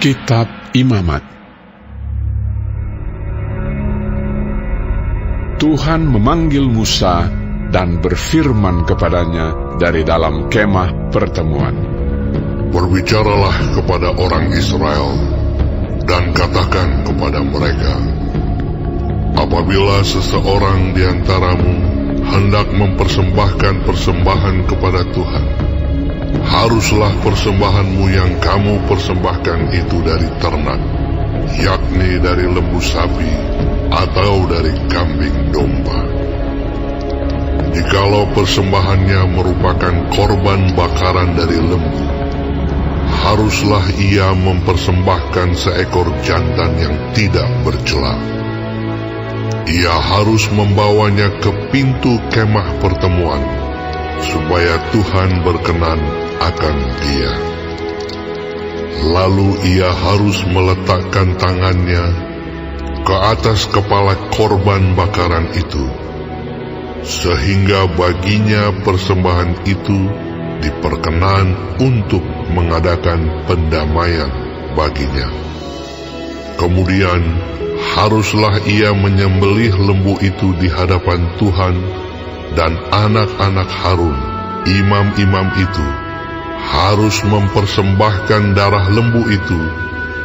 Kitab Imamat. Tuhan memanggil Musa dan berfirman kepadanya dari dalam kemah pertemuan. Berbicaralah kepada orang Israel dan katakan kepada mereka, apabila seseorang di antaramu hendak mempersembahkan persembahan kepada Tuhan, haruslah persembahanmu yang kamu persembahkan itu dari ternak, yakni dari lembu sapi atau dari kambing domba. Jikalau persembahannya merupakan korban bakaran dari lembu, haruslah ia mempersembahkan seekor jantan yang tidak bercela. Ia harus membawanya ke pintu kemah pertemuan, supaya Tuhan berkenan akan dia. Lalu ia harus meletakkan tangannya ke atas kepala korban bakaran itu, sehingga baginya persembahan itu diperkenan untuk mengadakan pendamaian baginya. Kemudian haruslah ia menyembelih lembu itu di hadapan Tuhan, dan anak-anak Harun, imam-imam itu, harus mempersembahkan darah lembu itu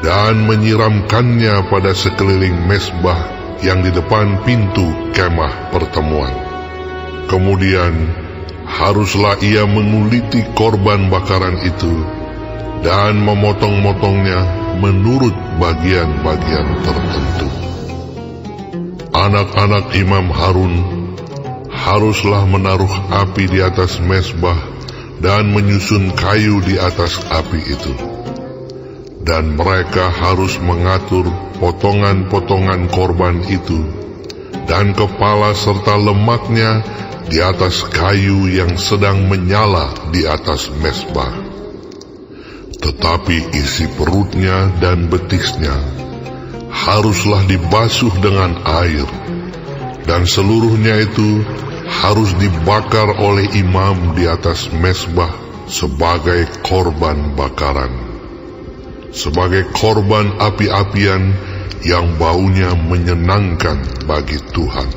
dan menyiramkannya pada sekeliling mezbah yang di depan pintu kemah pertemuan. Kemudian haruslah ia menguliti korban bakaran itu dan memotong-motongnya menurut bagian-bagian tertentu. Anak-anak imam Harun haruslah menaruh api di atas mezbah dan menyusun kayu di atas api itu. Dan mereka harus mengatur potongan-potongan korban itu dan kepala serta lemaknya di atas kayu yang sedang menyala di atas mezbah. Tetapi isi perutnya dan betisnya haruslah dibasuh dengan air, dan seluruhnya itu harus dibakar oleh imam di atas mezbah sebagai korban bakaran, sebagai korban api-apian yang baunya menyenangkan bagi Tuhan.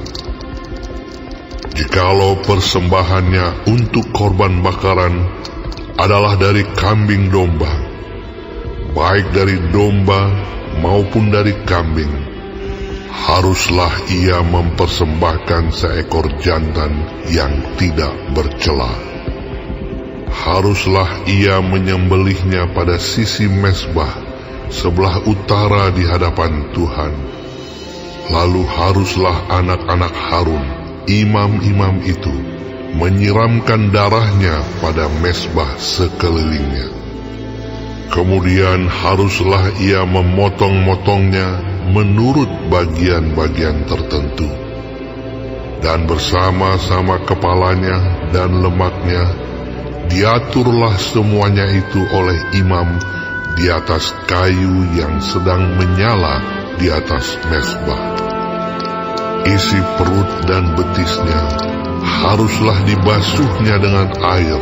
Jikalau persembahannya untuk korban bakaran adalah dari kambing domba, baik dari domba maupun dari kambing, haruslah ia mempersembahkan seekor jantan yang tidak bercela. Haruslah ia menyembelihnya pada sisi mezbah sebelah utara di hadapan Tuhan. Lalu haruslah anak-anak Harun, imam-imam itu, menyiramkan darahnya pada mezbah sekelilingnya. Kemudian haruslah ia memotong-motongnya menurut bagian-bagian tertentu, dan bersama-sama kepalanya dan lemaknya diaturlah semuanya itu oleh imam di atas kayu yang sedang menyala di atas mezbah. Isi perut dan betisnya haruslah dibasuhnya dengan air,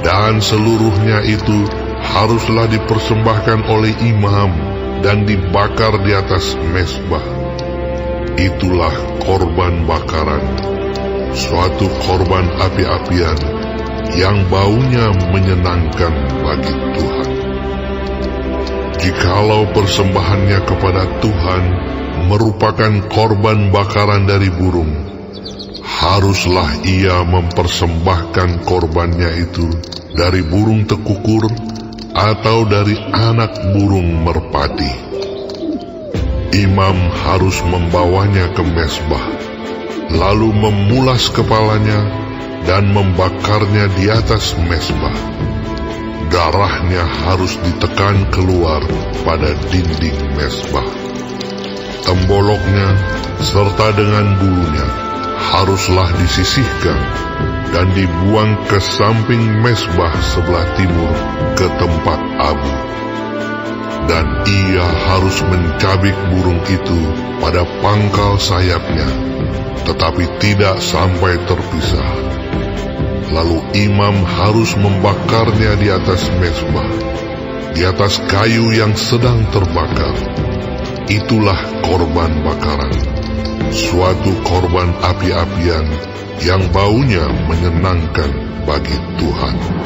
dan seluruhnya itu haruslah dipersembahkan oleh imam dan dibakar di atas mezbah. Itulah korban bakaran, suatu korban api-apian yang baunya menyenangkan bagi Tuhan. Jikalau persembahannya kepada Tuhan merupakan korban bakaran dari burung, haruslah ia mempersembahkan korbannya itu dari burung tekukur atau dari anak burung merpati. Imam harus membawanya ke mezbah, lalu memulas kepalanya dan membakarnya di atas mezbah. Darahnya harus ditekan keluar pada dinding mezbah. Temboloknya serta dengan bulunya haruslah disisihkan dan dibuang ke samping mezbah sebelah timur ke tempat abu. Dan ia harus mencabik burung itu pada pangkal sayapnya, tetapi tidak sampai terpisah. Lalu imam harus membakarnya di atas mezbah, di atas kayu yang sedang terbakar. Itulah korban bakaran, suatu korban api-apian yang baunya menyenangkan bagi Tuhan.